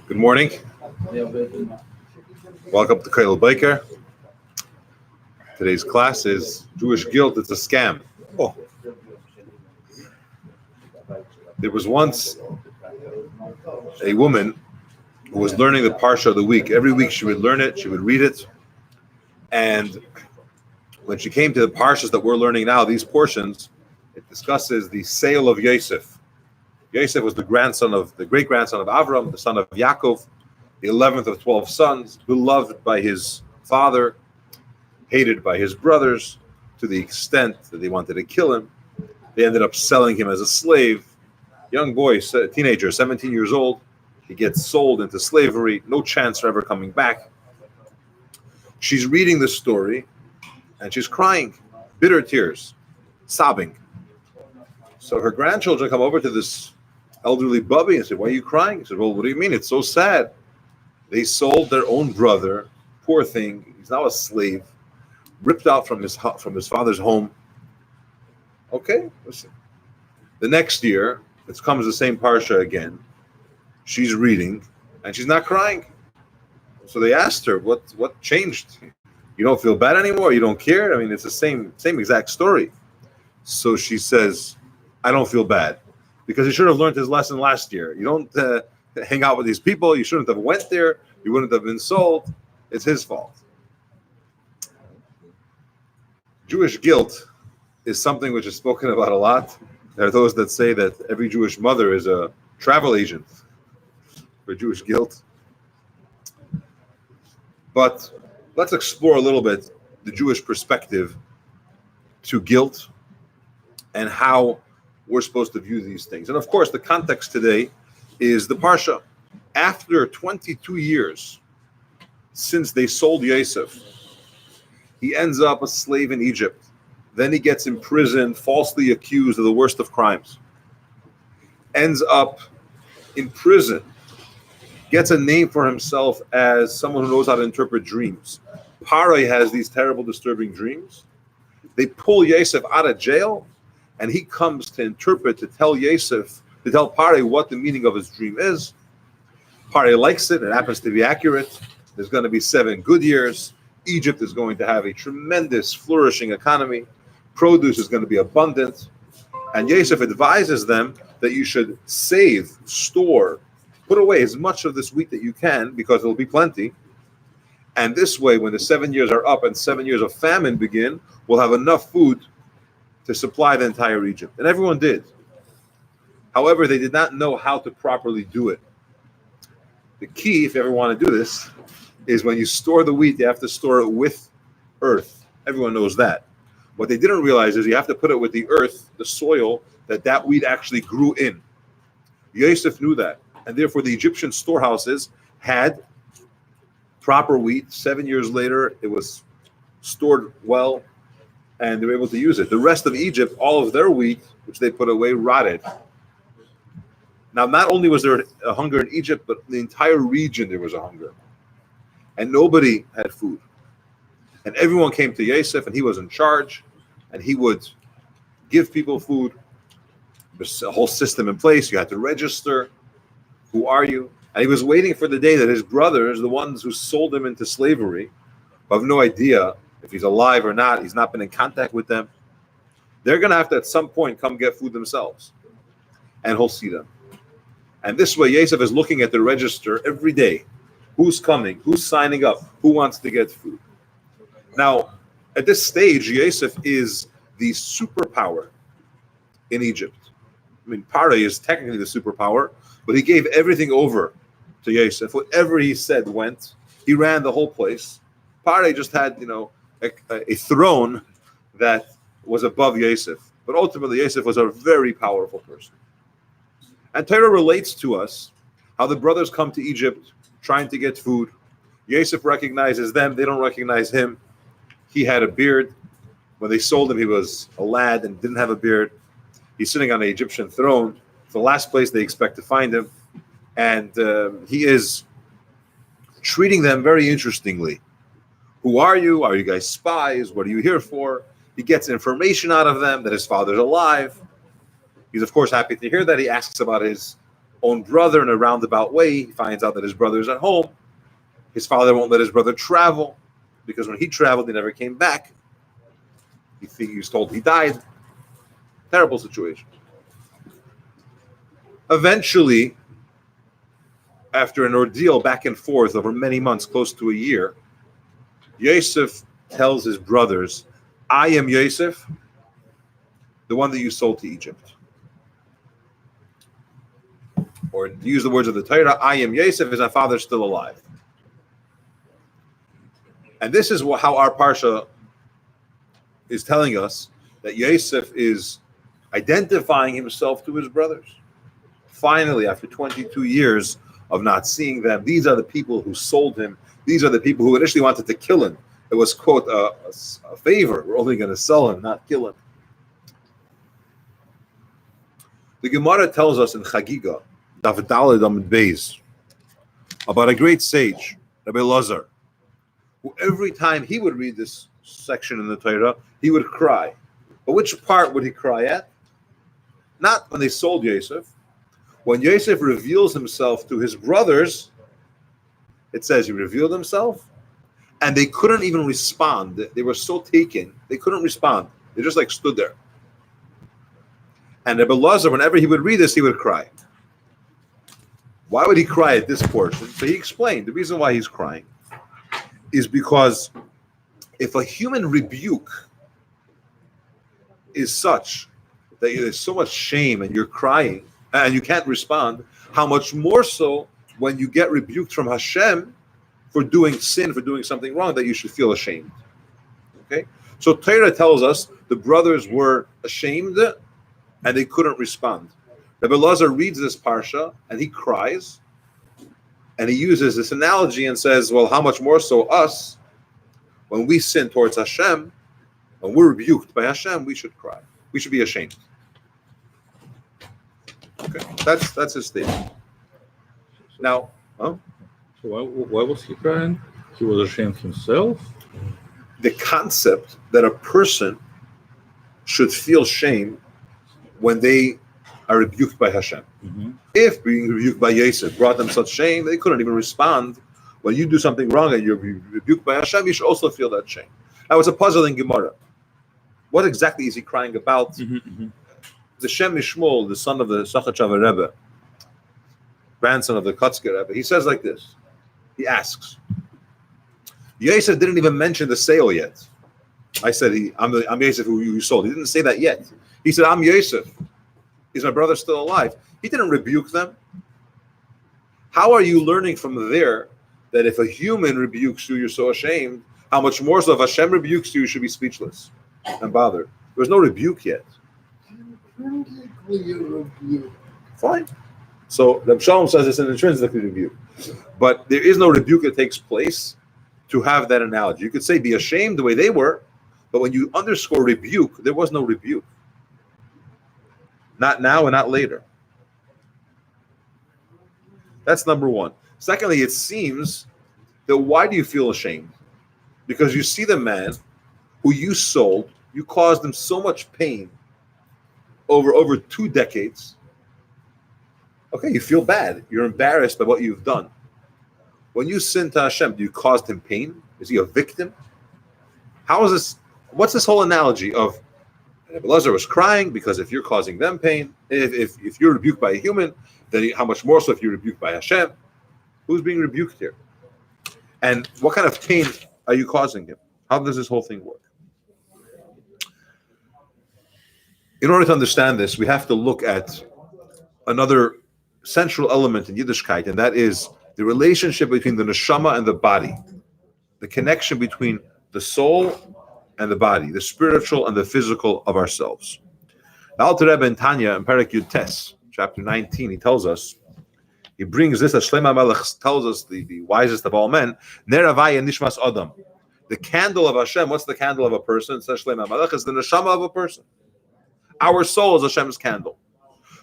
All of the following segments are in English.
Good morning. Welcome to Kyle Baker. Today's class is Jewish Guilt. It's a scam. Oh. There was once a woman who was learning the Parsha of the week. Every week she would learn it, she would read it. And when she came to the Parshas that we're learning now, these portions, it discusses the sale of Yosef. Yosef was the great-grandson of Avram, the son of Yaakov, the 11th of 12 sons, beloved by his father, hated by his brothers, to the extent that they wanted to kill him. They ended up selling him as a slave. Young boy, teenager, 17 years old, he gets sold into slavery, no chance for ever coming back. She's reading the story, and she's crying, bitter tears, sobbing. So her grandchildren come over to this elderly bubby and say, "Why are you crying?" He said, "Well, what do you mean? It's so sad. They sold their own brother, poor thing. He's now a slave, ripped out from his father's home." Okay, listen. The next year, it comes the same parsha again. She's reading, and she's not crying. So they asked her, "What changed? You don't feel bad anymore? You don't care?" I mean, it's the same exact story. So she says, "I don't feel bad, because he should have learned his lesson last year. You don't hang out with these people. You shouldn't have went there. You wouldn't have been sold. It's his fault." Jewish guilt is something which is spoken about a lot. There are those that say that every Jewish mother is a travel agent for Jewish guilt. But let's explore a little bit the Jewish perspective to guilt and how we're supposed to view these things. And of course, the context today is the Parsha. After 22 years since they sold Yosef, he ends up a slave in Egypt. Then he gets imprisoned, falsely accused of the worst of crimes. Ends up in prison. Gets a name for himself as someone who knows how to interpret dreams. F.R.E.E. has these terrible, disturbing dreams. They pull Yosef out of jail, and he comes to interpret, to tell F.R.E.E. what the meaning of his dream is. F.R.E.E. likes it. It happens to be accurate. There's going to be 7 good years. Egypt is going to have a tremendous, flourishing economy. Produce is going to be abundant. And Yosef advises them that you should save, store, put away as much of this wheat that you can, because there will be plenty. And this way, when the 7 years are up and 7 years of famine begin, we'll have enough food to supply the entire Egypt. And everyone did. However, they did not know how to properly do it. The key, if you ever want to do this, is when you store the wheat, you have to store it with earth. Everyone knows that. What they didn't realize is you have to put it with the earth, the soil, that wheat actually grew in. Yosef knew that. And therefore, the Egyptian storehouses had proper wheat. 7 years later, it was stored well, and they were able to use it. The rest of Egypt, all of their wheat, which they put away, rotted. Now, not only was there a hunger in Egypt, but the entire region there was a hunger. And nobody had food. And everyone came to Yosef, and he was in charge, and he would give people food. There's a whole system in place. You had to register. Who are you? And he was waiting for the day that his brothers, the ones who sold him into slavery, who have no idea if he's alive or not, he's not been in contact with them, they're going to have to at some point come get food themselves. And he'll see them. And this way, Yosef is looking at the register every day. Who's coming? Who's signing up? Who wants to get food? Now, at this stage, Yosef is the superpower in Egypt. I mean, F.R.E.E. is technically the superpower, but he gave everything over to Yosef. Whatever he said went. He ran the whole place. F.R.E.E. just had, a throne that was above Yosef. But ultimately, Yosef was a very powerful person. And Torah relates to us how the brothers come to Egypt trying to get food. Yosef recognizes them. They don't recognize him. He had a beard. When they sold him, he was a lad and didn't have a beard. He's sitting on the Egyptian throne. It's the last place they expect to find him. And he is treating them very interestingly. Who are you? Are you guys spies? What are you here for? He gets information out of them that his father's alive. He's, of course, happy to hear that. He asks about his own brother in a roundabout way. He finds out that his brother is at home. His father won't let his brother travel because when he traveled, he never came back. He was told he died. Terrible situation. Eventually, after an ordeal back and forth over many months, close to a year, Yosef tells his brothers, I am Yosef, the one that you sold to Egypt. Or to use the words of the Torah, I am Yosef, is my father still alive? And this is how our Parsha is telling us that Yosef is identifying himself to his brothers. Finally, after 22 years of not seeing them, these are the people who sold him. These are the people who initially wanted to kill him. It was, quote, a favor. We're only going to sell him, not kill him. The Gemara tells us in Chagiga, Daf Daled Amud Beis, about a great sage, Rabbi Lazar, who every time he would read this section in the Torah, he would cry. But which part would he cry at? Not when they sold Yosef. When Yosef reveals himself to his brothers, it says he revealed himself, and they couldn't even respond. They were so taken, they couldn't respond. They just like stood there. And Rabbi Lazar, whenever he would read this, he would cry. Why would he cry at this portion? So he explained the reason why he's crying is because if a human rebuke is such that there's so much shame and you're crying and you can't respond, how much more so when you get rebuked from Hashem for doing sin, for doing something wrong, that you should feel ashamed. Okay? So Torah tells us the brothers were ashamed and they couldn't respond. Rabbi Lazar reads this parsha and he cries and he uses this analogy and says, well, how much more so us, when we sin towards Hashem, when we're rebuked by Hashem, we should cry. We should be ashamed. Okay, that's his statement. Now, So why was he crying? He was ashamed himself? The concept that a person should feel shame when they are rebuked by Hashem. Mm-hmm. If being rebuked by Yosef brought them such shame, they couldn't even respond. When you do something wrong and you're rebuked by Hashem, you should also feel that shame. Now, it's a puzzle in Gemara. What exactly is he crying about? Mm-hmm, mm-hmm. The Shem Mishmol, the son of the Sachachav Rebbe, grandson of the Kotzker Rebbe, he says like this. He asks, Yosef didn't even mention the sale yet. I said, I'm Yosef who you sold. He didn't say that yet. He said, I'm Yosef. Is my brother still alive? He didn't rebuke them. How are you learning from there that if a human rebukes you, you're so ashamed? How much more so if Hashem rebukes you, you should be speechless and bothered? There was no rebuke yet. Fine. So the Shalom says it's an intrinsic rebuke. But there is no rebuke that takes place to have that analogy. You could say be ashamed the way they were, but when you underscore rebuke, there was no rebuke. Not now and not later. That's number one. Secondly, it seems that why do you feel ashamed? Because you see the man who you sold, you caused him so much pain over 2 decades. Okay, you feel bad. You're embarrassed by what you've done. When you sin to Hashem, do you cause him pain? Is he a victim? How is this? What's this whole analogy of Elazar was crying because if you're causing them pain, if you're rebuked by a human, then how much more so if you're rebuked by Hashem? Who's being rebuked here? And what kind of pain are you causing him? How does this whole thing work? In order to understand this, we have to look at another central element in Yiddishkeit, and that is the relationship between the neshama and the body, the connection between the soul and the body, the spiritual and the physical of ourselves. The Alter Rebbe in Tanya, in Perek Yud Tes, chapter 19, he tells us, he brings this, as Shlomo Melech tells us, the wisest of all men, Ner Havaya Nishmas Adam. The candle of Hashem, what's the candle of a person? Says Shlomo Melech, is the neshama of a person. Our soul is Hashem's candle.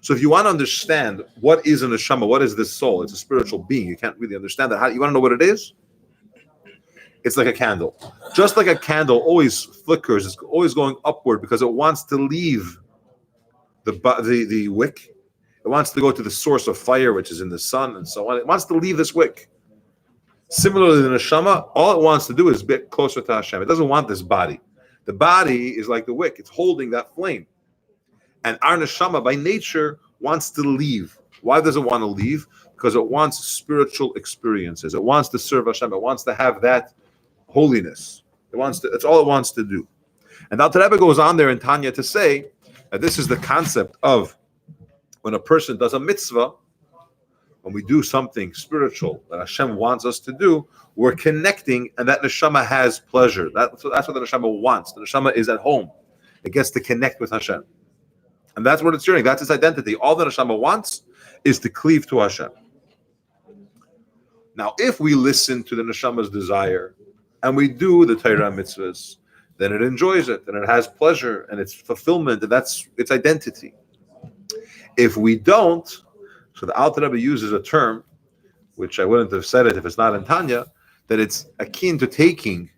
So if you want to understand what is a neshama, what is this soul? It's a spiritual being. You can't really understand that. How, you want to know what it is? It's like a candle. Just like a candle always flickers, it's always going upward because it wants to leave the wick. It wants to go to the source of fire, which is in the sun, and so on. It wants to leave this wick. Similarly, the neshama, all it wants to do is get closer to Hashem. It doesn't want this body. The body is like the wick. It's holding that flame. And our neshama, by nature, wants to leave. Why does it want to leave? Because it wants spiritual experiences. It wants to serve Hashem. It wants to have that holiness. It's all it wants to do. And Alter Rebbe goes on there in Tanya to say that this is the concept of when a person does a mitzvah, when we do something spiritual that Hashem wants us to do, we're connecting, and that neshama has pleasure. That's what the neshama wants. The neshama is at home. It gets to connect with Hashem. And that's what it's yearning. That's its identity. All the neshama wants is to cleave to Hashem. Now, if we listen to the neshama's desire and we do the Torah mitzvahs, then it enjoys it and it has pleasure and it's fulfillment, and that's its identity. If we don't, so the Alter Rebbe uses a term, which I wouldn't have said it if it's not in Tanya, that it's akin to taking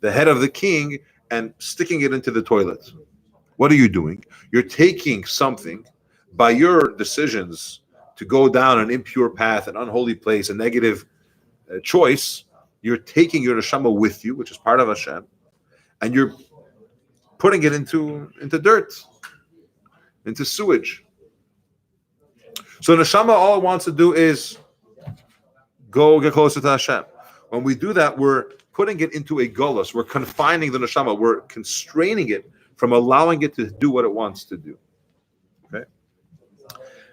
the head of the king and sticking it into the toilet. What are you doing? You're taking something by your decisions to go down an impure path, an unholy place, a negative choice. You're taking your neshama with you, which is part of Hashem, and you're putting it into dirt, into sewage. So neshama, all it wants to do is go get closer to Hashem. When we do that, we're putting it into a gullus. We're confining the neshama. We're constraining it from allowing it to do what it wants to do. Okay?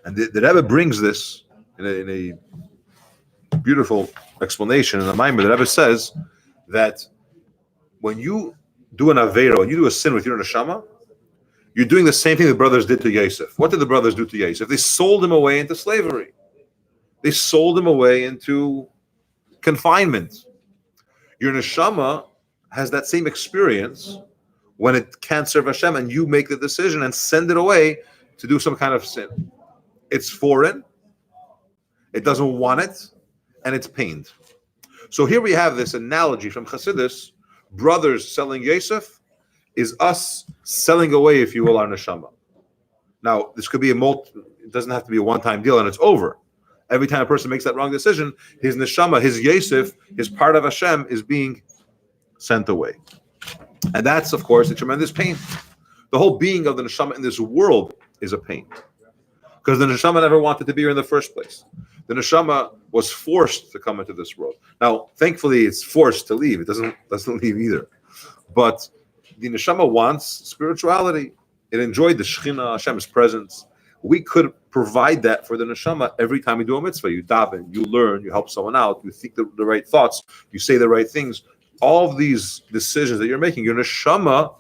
And the Rebbe brings this in a beautiful explanation in the Maimer. The Rebbe says that when you do an avera, when you do a sin with your neshama, you're doing the same thing the brothers did to Yosef. What did the brothers do to Yosef? They sold him away into slavery. They sold him away into confinement. Your neshama has that same experience when it can't serve Hashem, and you make the decision and send it away to do some kind of sin. It's foreign, it doesn't want it, and it's pained. So here we have this analogy from Chassidus: brothers selling Yosef is us selling away, if you will, our neshama. Now, this could be it doesn't have to be a one-time deal and it's over. Every time a person makes that wrong decision, his neshama, his Yosef, his part of Hashem is being sent away. And that's, of course, a tremendous pain. The whole being of the neshama in this world is a pain. Because the neshama never wanted to be here in the first place. The neshama was forced to come into this world. Now, thankfully, it's forced to leave. It doesn't leave either. But the neshama wants spirituality. It enjoyed the Shekhinah, Hashem's presence. We could provide that for the neshama every time we do a mitzvah. You daven, you learn, you help someone out, you think the right thoughts, you say the right things. All of these decisions that you're making, your neshama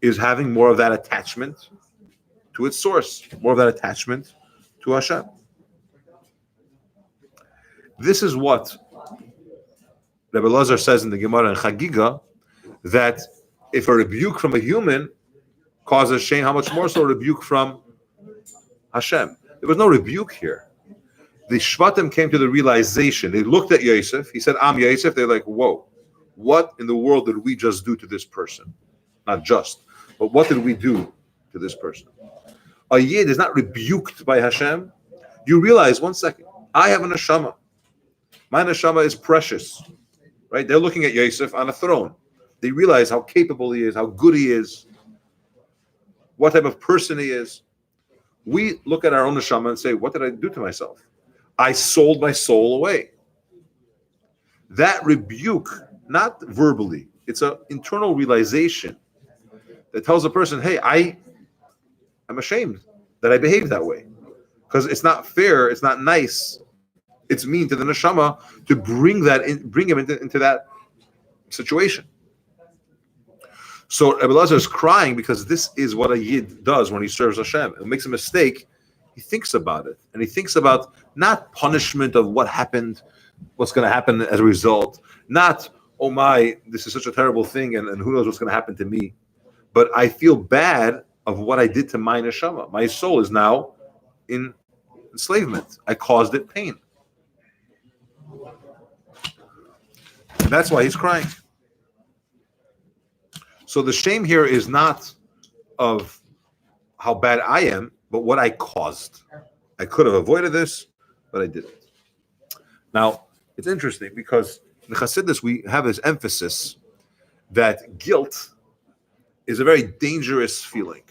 is having more of that attachment to its source, more of that attachment to Hashem. This is what Rabbi Lazar says in the Gemara in Chagiga, that if a rebuke from a human causes shame, how much more so a rebuke from Hashem? There was no rebuke here. The Shvatim came to the realization. They looked at Yosef. He said, I'm Yosef. They're like, whoa, what in the world did we just do to this person? Not just, but what did we do to this person? A Yid is not rebuked by Hashem. You realize, one second, I have a neshama. My neshama is precious. Right? They're looking at Yosef on a throne. They realize how capable he is, how good he is, what type of person he is. We look at our own neshama and say, what did I do to myself? I sold my soul away. That rebuke, not verbally, it's an internal realization that tells a person, hey, I'm ashamed that I behaved that way. Because it's not fair, it's not nice, it's mean to the neshama to bring him into that situation. So Rabbi Lazar is crying because this is what a Yid does when he serves Hashem. It makes a mistake, he thinks about it. And he thinks about not punishment of what happened, what's going to happen as a result. Not, oh my, this is such a terrible thing and who knows what's going to happen to me. But I feel bad of what I did to my neshama. My soul is now in enslavement. I caused it pain. And that's why he's crying. So the shame here is not of how bad I am, but what I caused. I could have avoided this, but I didn't. Now, it's interesting because in Chassidus we have this emphasis that guilt is a very dangerous feeling.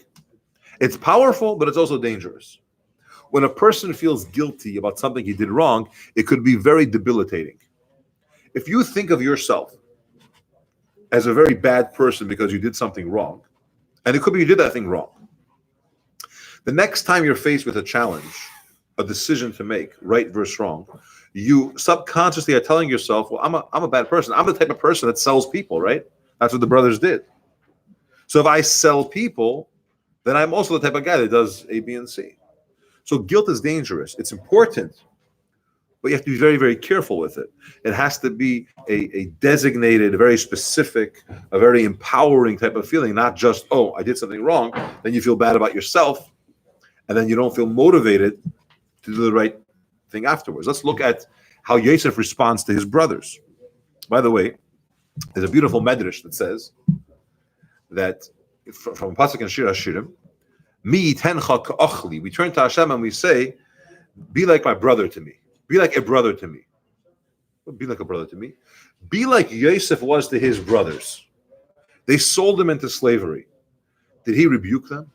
It's powerful, but it's also dangerous. When a person feels guilty about something he did wrong, it could be very debilitating. If you think of yourself as a very bad person because you did something wrong, and it could be you did that thing wrong, the next time you're faced with a challenge, a decision to make, right versus wrong, you subconsciously are telling yourself, well, I'm a bad person. I'm the type of person that sells people, right? That's what the brothers did. So if I sell people, then I'm also the type of guy that does A, B, and C. So guilt is dangerous. It's important, but you have to be very, very careful with it. It has to be a designated, a very specific, a very empowering type of feeling, not just, oh, I did something wrong. Then you feel bad about yourself, and then you don't feel motivated to do the right thing afterwards. Let's look at how Yosef responds to his brothers. By the way, there's a beautiful medrash that says that from Pasuk and Shir Hashirim, Mi tencha ka'achli. We turn to Hashem and we say, be like my brother to me. Be like a brother to me. Be like a brother to me. Be like Yosef was to his brothers. They sold him into slavery. Did he rebuke them?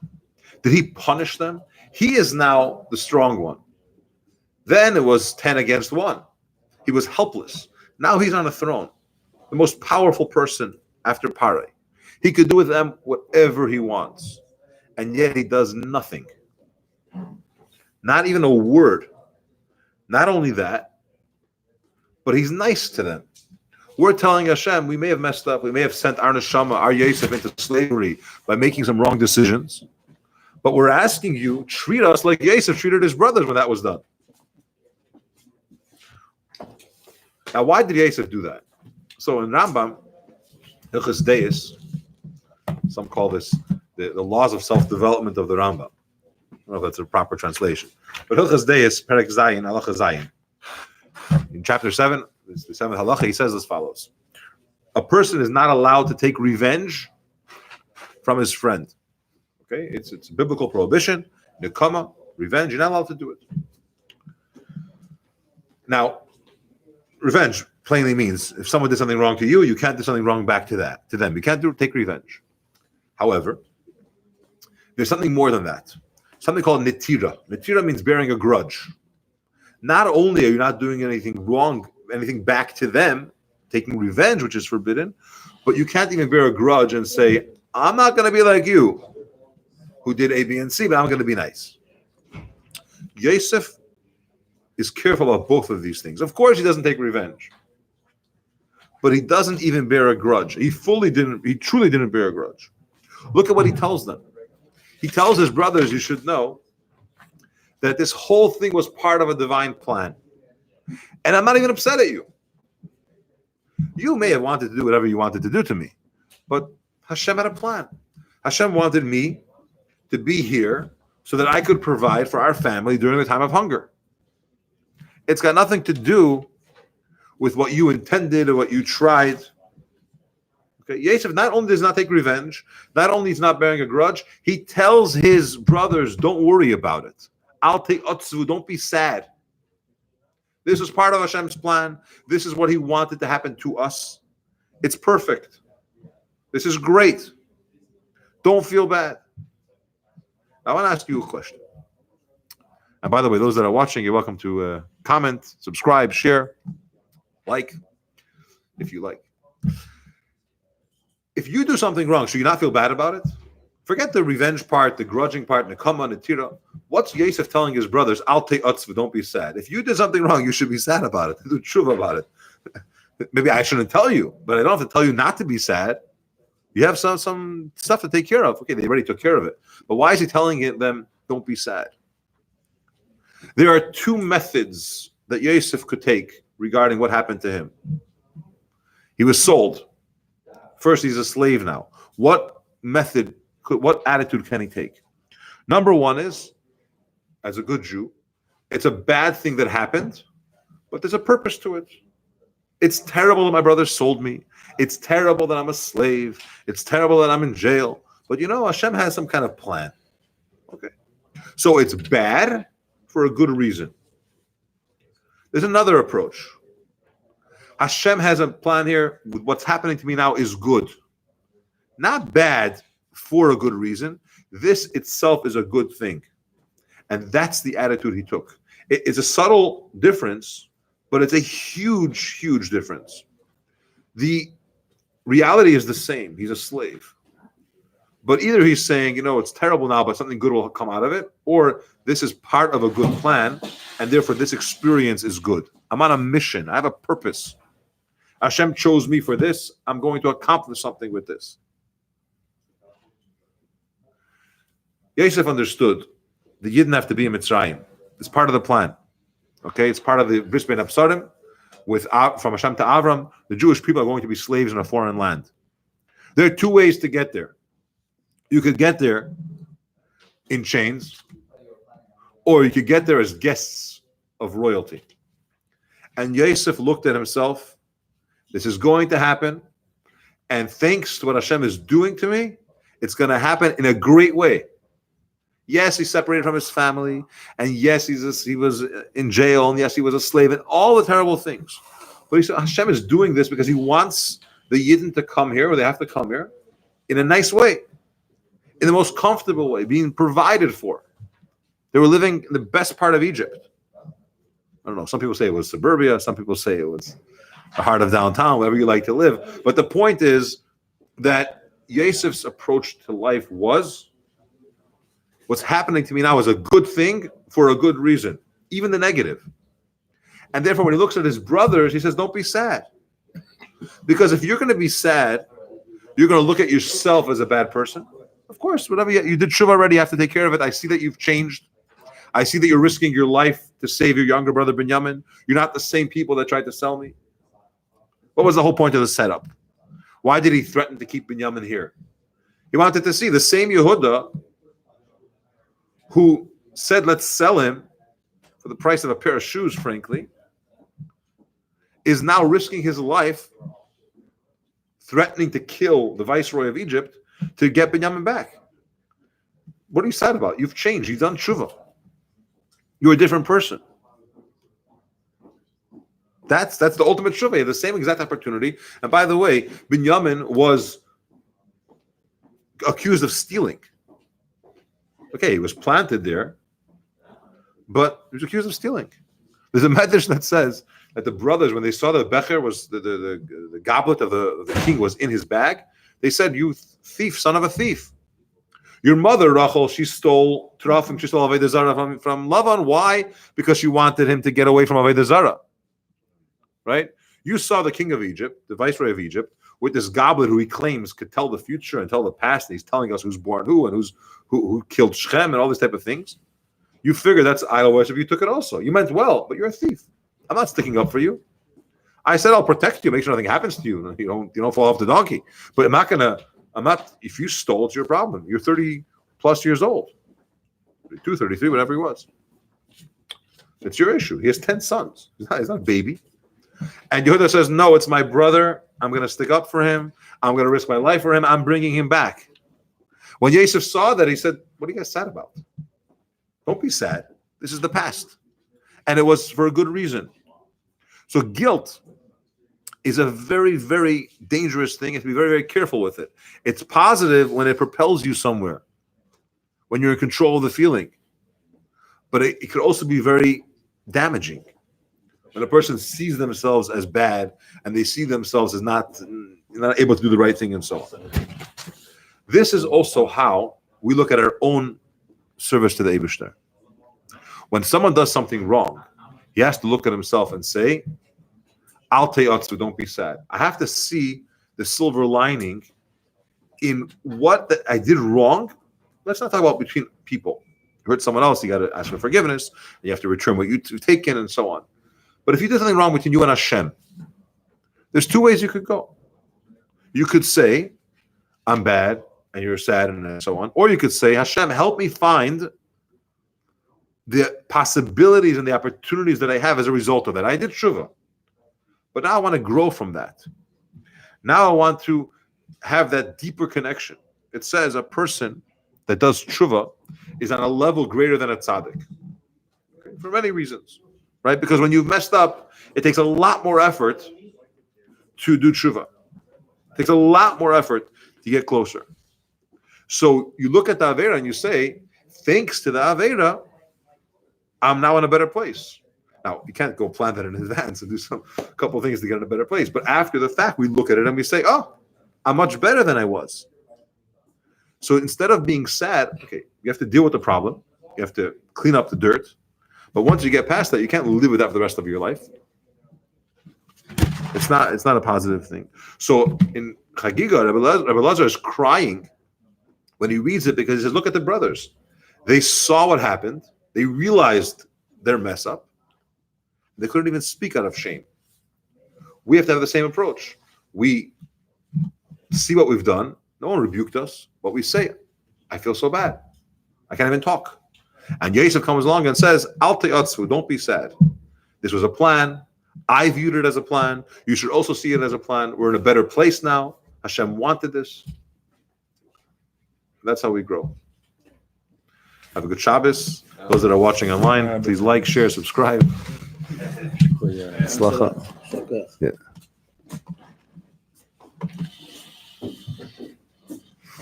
Did he punish them? He is now the strong one. Then it was 10 against 1. He was helpless. Now he's on a throne. The most powerful person after F.R.E.E. He could do with them whatever he wants. And yet he does nothing. Not even a word. Not only that, but he's nice to them. We're telling Hashem, we may have messed up. We may have sent our neshama, our Yosef, into slavery by making some wrong decisions. But we're asking you, treat us like Yosef treated his brothers when that was done. Now, why did Yosef do that? So in Rambam, Hilchos Deis, some call this the laws of self-development of the Rambam. I don't know if that's a proper translation. But Hilchos Deis, Perek Zayin, Halacha Zayin. In chapter 7, the 7th halacha, he says as follows. A person is not allowed to take revenge from his friend. Okay? It's a biblical prohibition. Nekama, revenge, you're not allowed to do it. Now, revenge plainly means if someone did something wrong to you, you can't do something wrong back to them. You can't take revenge. However, there's something more than that. Something called netira. Netira means bearing a grudge. Not only are you not doing anything wrong, anything back to them, taking revenge, which is forbidden, but you can't even bear a grudge and say, I'm not going to be like you, who did A, B, and C, but I'm going to be nice. Yosef is careful about both of these things. Of course, he doesn't take revenge, but he doesn't even bear a grudge. He truly didn't bear a grudge. Look at what he tells them. He tells his brothers, you should know that this whole thing was part of a divine plan. And I'm not even upset at you. You may have wanted to do whatever you wanted to do to me, but Hashem had a plan. Hashem wanted me to be here so that I could provide for our family during the time of hunger. It's got nothing to do with what you intended or what you tried. Okay, Yosef not only does not take revenge, not only is not bearing a grudge, he tells his brothers, don't worry about it. I'll take otzvu, don't be sad. This is part of Hashem's plan. This is what he wanted to happen to us. It's perfect. This is great. Don't feel bad. I want to ask you a question. And by the way, those that are watching, you're welcome to comment, subscribe, share, like, if you like. If you do something wrong, should you not feel bad about it? Forget the revenge part, the grudging part, nekama, netira. What's Yosef telling his brothers? I'll take utzvah, don't be sad. If you did something wrong, you should be sad about it. Do tshuva about it. Maybe I shouldn't tell you, but I don't have to tell you not to be sad. You have some stuff to take care of. Okay, they already took care of it. But why is he telling them, don't be sad? There are two methods that Yosef could take regarding what happened to him. He was sold. First, he's a slave now. What attitude can he take? Number one is, as a good Jew, it's a bad thing that happened, but there's a purpose to it. It's terrible that my brother sold me. It's terrible that I'm a slave. It's terrible that I'm in jail. But Hashem has some kind of plan. Okay. So it's bad for a good reason. There's another approach. Hashem has a plan here. What's happening to me now is good. Not bad for a good reason. This itself is a good thing. And that's the attitude he took. It's a subtle difference, but it's a huge, huge difference. The reality is the same. He's a slave. But either he's saying, it's terrible now, but something good will come out of it, or this is part of a good plan, and therefore this experience is good. I'm on a mission. I have a purpose. Hashem chose me for this. I'm going to accomplish something with this. Yosef understood that you didn't have to be in Mitzrayim. It's part of the plan. Okay, it's part of the Bris Ben Absarim. From Hashem to Avram, the Jewish people are going to be slaves in a foreign land. There are two ways to get there. You could get there in chains, or you could get there as guests of royalty. And Yosef looked at himself. This is going to happen, and thanks to what Hashem is doing to me, it's going to happen in a great way. Yes, he's separated from his family, and yes, he was in jail, and yes, he was a slave, and all the terrible things. But he said Hashem is doing this because he wants the Yidden to come here, or they have to come here, in a nice way, in the most comfortable way, being provided for. They were living in the best part of Egypt. I don't know, some people say it was suburbia, some people say it was the heart of downtown, wherever you like to live. But the point is that Yosef's approach to life was, what's happening to me now is a good thing for a good reason, even the negative. And therefore, when he looks at his brothers, he says, don't be sad. Because if you're going to be sad, you're going to look at yourself as a bad person. Of course, whatever you did tshuva already, you have to take care of it. I see that you've changed. I see that you're risking your life to save your younger brother Binyamin. You're not the same people that tried to sell me. What was the whole point of the setup? Why did he threaten to keep Binyamin here? He wanted to see the same Yehuda who said, let's sell him for the price of a pair of shoes, frankly, is now risking his life, threatening to kill the viceroy of Egypt to get Binyamin back. What are you sad about? You've changed. You've done tshuva. You're a different person. That's the ultimate tshuva. You have the same exact opportunity. And by the way, Binyamin was accused of stealing. Okay, he was planted there, but he was accused of stealing. There's a medrash that says that the brothers, when they saw the becher was the goblet of the king was in his bag, they said, "You thief, son of a thief! Your mother Rachel, she stole trafim, she stole avodah zarah from Lavan. Why? Because she wanted him to get away from avodah zarah. Right? You saw the king of Egypt, the viceroy of Egypt, with this goblet who he claims could tell the future and tell the past. And he's telling us who's born who and who killed Shechem and all these type of things. You figure that's idol worship. You took it also. You meant well, but you're a thief. I'm not sticking up for you. I said I'll protect you, make sure nothing happens to you. You don't fall off the donkey. But I'm not. If you stole, it's your problem. You're 30 plus years old, 32, 33, whatever he was. It's your issue. He has 10 sons. He's not a baby. And Yehuda says, no, it's my brother. I'm going to stick up for him. I'm going to risk my life for him. I'm bringing him back. When Yosef saw that, he said, what are you guys sad about? Don't be sad. This is the past. And it was for a good reason. So guilt is a very, very dangerous thing. You have to be very, very careful with it. It's positive when it propels you somewhere, when you're in control of the feeling. But it could also be very damaging. When a person sees themselves as bad and they see themselves as not able to do the right thing and so on. This is also how we look at our own service to the Eibishter. When someone does something wrong, he has to look at himself and say, Al te'atzu, don't be sad. I have to see the silver lining in what that I did wrong. Let's not talk about between people. You hurt someone else, you got to ask for forgiveness, and you have to return what you've taken and so on. But if you did something wrong between you and Hashem, there's two ways you could go. You could say, I'm bad, and you're sad, and so on. Or you could say, Hashem, help me find the possibilities and the opportunities that I have as a result of that. I did tshuva. But now I want to grow from that. Now I want to have that deeper connection. It says a person that does tshuva is on a level greater than a tzaddik. Okay? for many reasons, right? Because when you've messed up, it takes a lot more effort to do tshuva. It takes a lot more effort to get closer. So you look at the Avera and you say, thanks to the Avera, I'm now in a better place. Now, you can't go plan that in advance and do a couple of things to get in a better place. But after the fact, we look at it and we say, oh, I'm much better than I was. So instead of being sad, okay, you have to deal with the problem. You have to clean up the dirt. But once you get past that, you can't live with that for the rest of your life. It's not a positive thing. So in Chagiga, Rabbi Lazar is crying when he reads it because he says, look at the brothers. They saw what happened. They realized their mess up. They couldn't even speak out of shame. We have to have the same approach. We see what we've done. No one rebuked us, but we say, I feel so bad. I can't even talk. And Yosef comes along and says, Al te'atzvu, don't be sad. This was a plan. I viewed it as a plan. You should also see it as a plan. We're in a better place now. Hashem wanted this. That's how we grow. Have a good Shabbos. Those that are watching online, please like, share, subscribe. Slacha. Yeah.